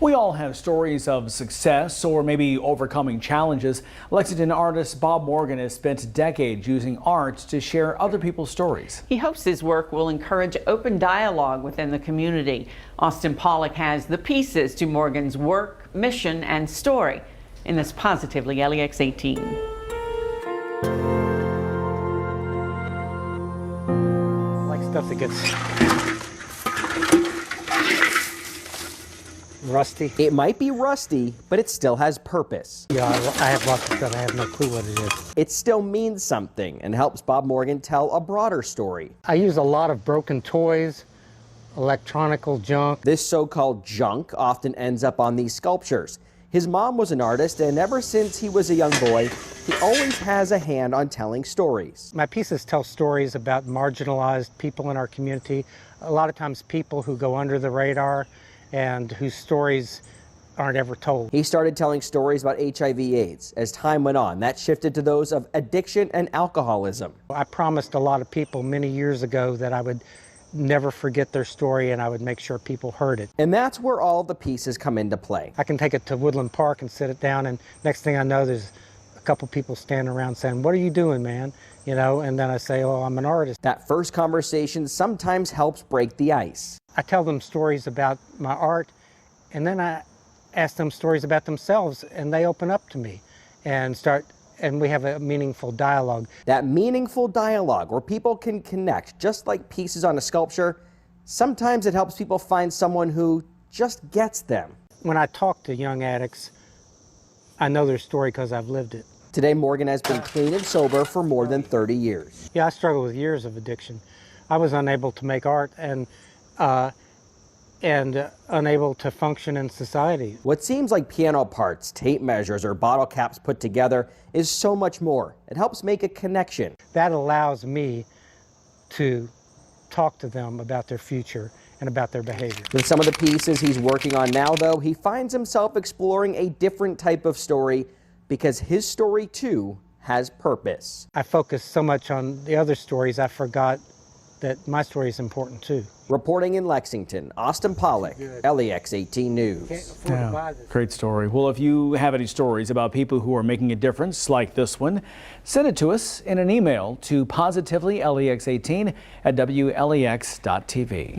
We all have stories of success or maybe overcoming challenges. Lexington artist Bob Morgan has spent decades using art to share other people's stories. He hopes his work will encourage open dialogue within the community. Austin Pollock has the pieces to Morgan's work, mission, and story in this Positively LEX 18. I like stuff that gets rusty. It might be rusty, but it still has purpose. Yeah, I have lots of stuff. I have no clue what it is. It still means something and helps Bob Morgan tell a broader story. I use a lot of broken toys, electronical junk. This so-called junk often ends up on these sculptures. His mom was an artist, and ever since he was a young boy, he always has a hand on telling stories. My pieces tell stories about marginalized people in our community, a lot of times people who go under the radar and whose stories aren't ever told. He started telling stories about HIV/AIDS. As time went on, that shifted to those of addiction and alcoholism. I promised a lot of people many years ago that I would never forget their story and I would make sure people heard it. And that's where all the pieces come into play. I can take it to Woodland Park and sit it down, and next thing I know, there's a couple people standing around saying, "What are you doing, man?" You know, and then I say, "Oh, I'm an artist." That first conversation sometimes helps break the ice. I tell them stories about my art, and then I ask them stories about themselves, and they open up to me and we have a meaningful dialogue. That meaningful dialogue where people can connect, just like pieces on a sculpture, sometimes it helps people find someone who just gets them. When I talk to young addicts, I know their story because I've lived it. Today, Morgan has been clean and sober for more than 30 years. Yeah, I struggled with years of addiction. I was unable to make art and unable to function in society. What seems like piano parts, tape measures, or bottle caps put together is so much more. It helps make a connection. That allows me to talk to them about their future and about their behavior. With some of the pieces he's working on now, though, he finds himself exploring a different type of story because his story, too, has purpose. I focused so much on the other stories, I forgot that my story is important, too. Reporting in Lexington, Austin Pollock, LEX 18 News. Yeah, great story. Well, if you have any stories about people who are making a difference like this one, send it to us in an email to positivelylex18@wlex.tv.